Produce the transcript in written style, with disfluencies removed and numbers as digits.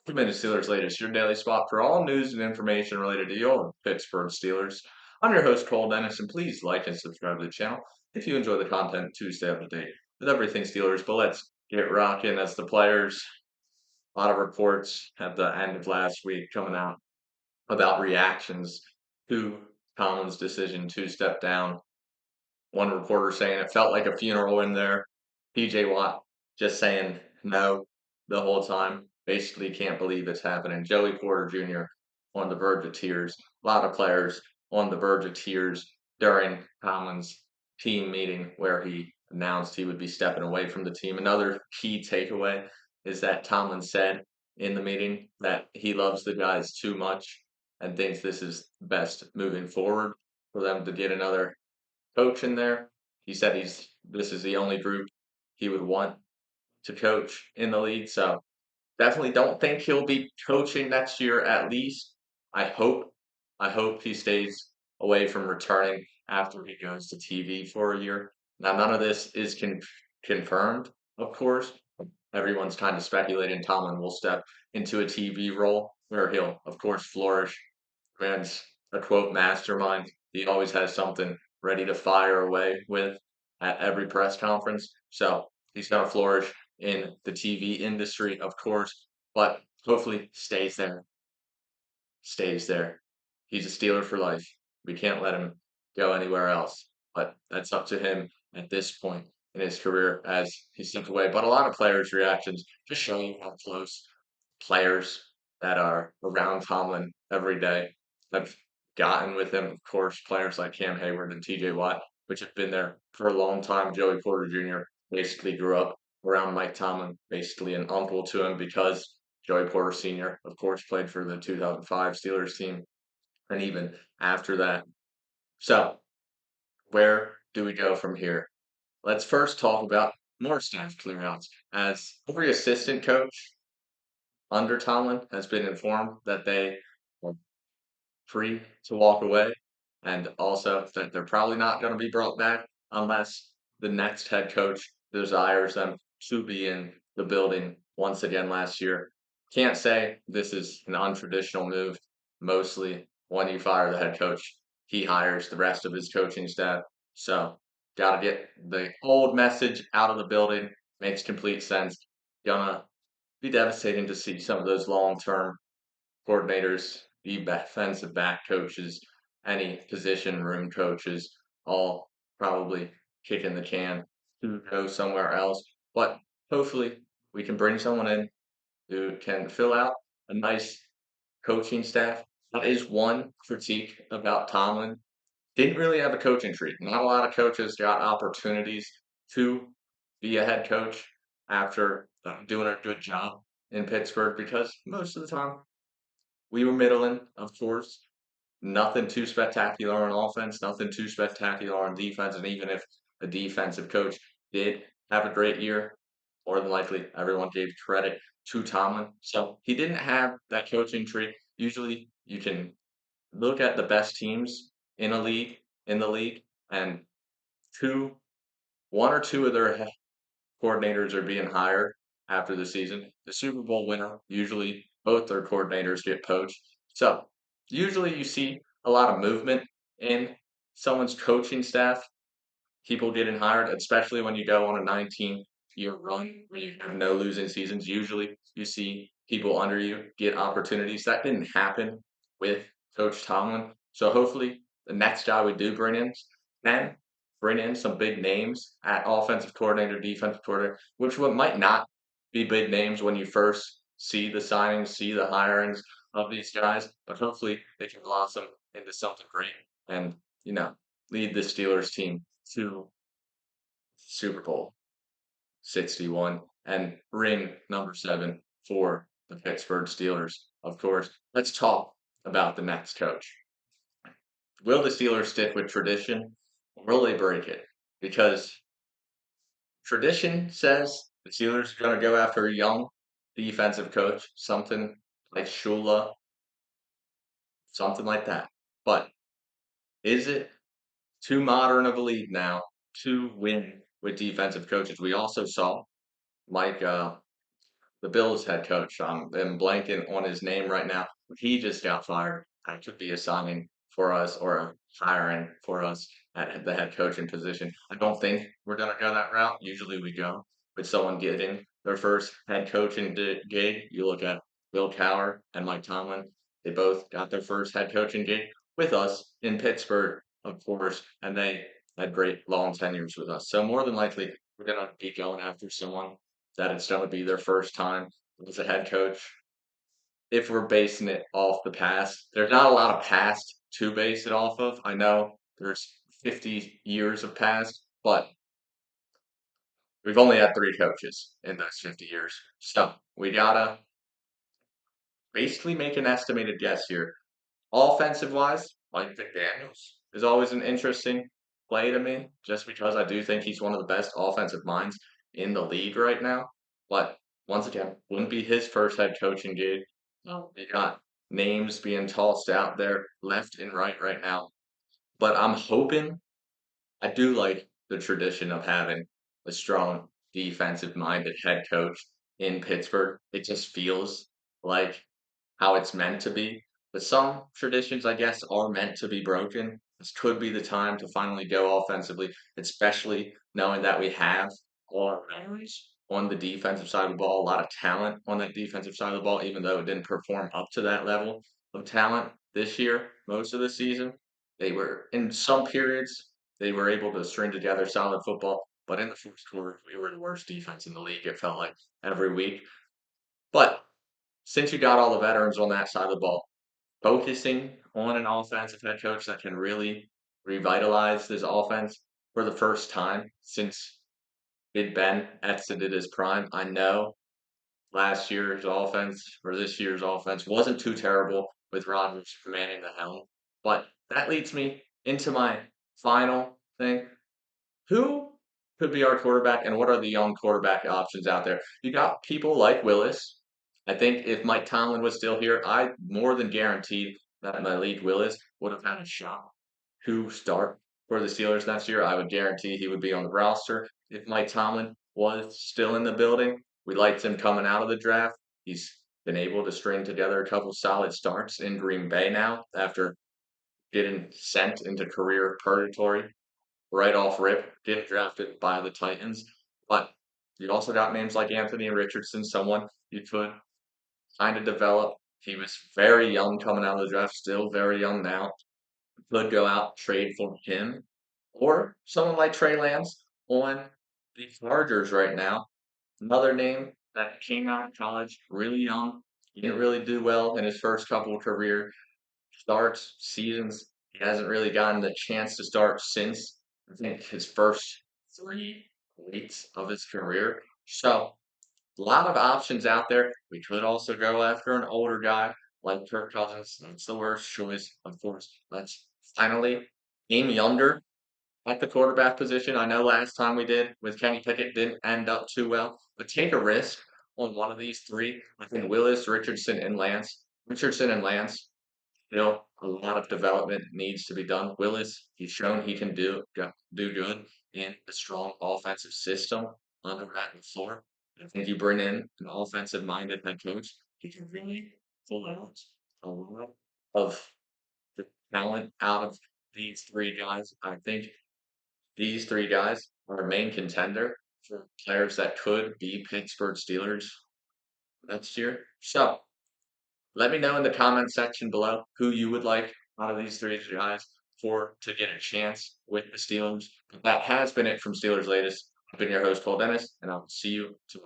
Welcome into Steelers Latest, your daily spot for all news and information related to your Pittsburgh Steelers. I'm your host, Cole Denis, and please like and subscribe to the channel if you enjoy the content to stay up to date with everything Steelers. But let's get rocking as the players. A lot of reports at the end of last week coming out about reactions to Tomlin's decision to step down. One reporter saying it felt like a funeral in there. PJ Watt just saying no the whole time. Basically can't believe it's happening. Joey Porter Jr. on the verge of tears. A lot of players on the verge of tears during Tomlin's team meeting where he announced he would be stepping away from the team. Another key takeaway is that Tomlin said in the meeting that he loves the guys too much and thinks this is best moving forward for them to get another coach in there. He said this is the only group he would want to coach in the league. So definitely don't think he'll be coaching next year at least. I hope I hope he stays away from returning after he goes to TV for a year. Now none of this is confirmed, of course. Everyone's kind of speculating Tomlin will step into a TV role where he'll, of course, flourish. Man's a quote mastermind. He always has something ready to fire away with at every press conference. So he's going to flourish in the TV industry, of course, but hopefully stays there. Stays there. He's a Steeler for life. We can't let him go anywhere else. But that's up to him at this point in his career as he stepped away. But a lot of players' reactions just showing how close players that are around Tomlin every day have gotten with him. Of course, players like Cam Hayward and TJ Watt, which have been there for a long time. Joey Porter Jr. basically grew up around Mike Tomlin, basically an uncle to him because Joey Porter Sr., of course, played for the 2005 Steelers team, and even after that. So, where do we go from here? Let's first talk about more staff clearouts. As every assistant coach under Tomlin has been informed that they are free to walk away, and also that they're probably not going to be brought back unless the next head coach desires them to be in the building once again last year. Can't say this is an untraditional move. Mostly when you fire the head coach, he hires the rest of his coaching staff. So, got to get the old message out of the building. Makes complete sense. Gonna be devastating to see some of those long-term coordinators, the defensive back coaches, any position room coaches, all probably kicking the can to go somewhere else. But hopefully, we can bring someone in who can fill out a nice coaching staff. That is one critique about Tomlin. Didn't really have a coaching tree. Not a lot of coaches got opportunities to be a head coach after doing a good job in Pittsburgh because most of the time we were middling, of course. Nothing too spectacular on offense, nothing too spectacular on defense. And even if a defensive coach did have a great year, more than likely everyone gave credit to Tomlin. So he didn't have that coaching tree. Usually you can look at the best teams in the league, and two, one or two of their coordinators are being hired after the season. The Super Bowl winner, usually both their coordinators get poached. So usually you see a lot of movement in someone's coaching staff, people getting hired, especially when you go on a 19-year run where you have no losing seasons. Usually you see people under you get opportunities. That didn't happen with Coach Tomlin. So hopefully the next guy we do bring in can bring in some big names at offensive coordinator, defensive coordinator, which what might not be big names when you first see the signings, see the hirings of these guys, but hopefully they can blossom into something great and, you know, lead the Steelers team to Super Bowl 61 and ring number 7 for the Pittsburgh Steelers, of course. Let's talk about the next coach. Will the Steelers stick with tradition or will they break it? Because tradition says the Steelers are going to go after a young defensive coach, something like Shula, something like that. But is it too modern of a league now to win with defensive coaches? We also saw Mike the Bills head coach. I'm blanking on his name right now. He just got fired. That could be a signing for us or a hiring for us at the head coaching position. I don't think we're gonna go that route. Usually we go with someone getting their first head coaching gig. You look at Bill Cowher and Mike Tomlin. They both got their first head coaching gig with us in Pittsburgh, of course, and they had great long tenures with us. So more than likely, we're gonna be going after someone that it's going to be their first time as a head coach. If we're basing it off the past, there's not a lot of past to base it off of. I know there's 50 years of past, but we've only had three coaches in those 50 years. So we gotta basically make an estimated guess here. Offensive wise, Mike McDaniels is always an interesting play to me, just because I do think he's one of the best offensive minds in the league right now. But once again, wouldn't be his first head coaching gig. No. You got names being tossed out there left and right now. But I'm hoping I do like the tradition of having a strong defensive minded head coach in Pittsburgh. It just feels like how it's meant to be. But some traditions, I guess, are meant to be broken. This could be the time to finally go offensively, especially knowing that we have all our veterans on the defensive side of the ball, a lot of talent on that defensive side of the ball, even though it didn't perform up to that level of talent this year, most of the season. They were in some periods they were able to string together solid football, but in the first quarter, we were the worst defense in the league, it felt like, every week. But since you got all the veterans on that side of the ball, focusing on an offensive head coach that can really revitalize this offense for the first time since Big Ben exited his prime. I know last year's offense or this year's offense wasn't too terrible with Rodgers commanding the helm, but that leads me into my final thing. Who could be our quarterback, and what are the young quarterback options out there? You got people like Willis. I think if Mike Tomlin was still here, I more than guaranteed that Malik Willis would have had a shot to start for the Steelers next year. I would guarantee he would be on the roster if Mike Tomlin was still in the building. We liked him coming out of the draft. He's been able to string together a couple solid starts in Green Bay now after getting sent into career purgatory right off rip, get drafted by the Titans. But you also got names like Anthony Richardson, someone you could kind of develop. He was very young coming out of the draft, still very young now. Could go out, trade for him. Or someone like Trey Lance on the Chargers right now. Another name that came out of college really young. He didn't really do well in his first couple of career starts, seasons. He hasn't really gotten the chance to start since I think his first three weeks of his career. So a lot of options out there. We could also go after an older guy like Kirk Cousins. That's the worst choice, of course. Let's finally aim younger at the quarterback position. I know last time we did with Kenny Pickett didn't end up too well, but take a risk on one of these three. I think Willis, Richardson, and Lance. Richardson and Lance still a lot of development needs to be done. Willis, he's shown he can do good in a strong offensive system under Matt LaFleur. I think you bring in an offensive-minded head coach, he can really pull out a lot of the talent out of these three guys. I think these three guys are a main contender for players that could be Pittsburgh Steelers next year. So let me know in the comment section below who you would like out of these three guys for to get a chance with the Steelers. That has been it from Steelers Latest. I've been your host, Cole Dennis, and I'll see you tomorrow.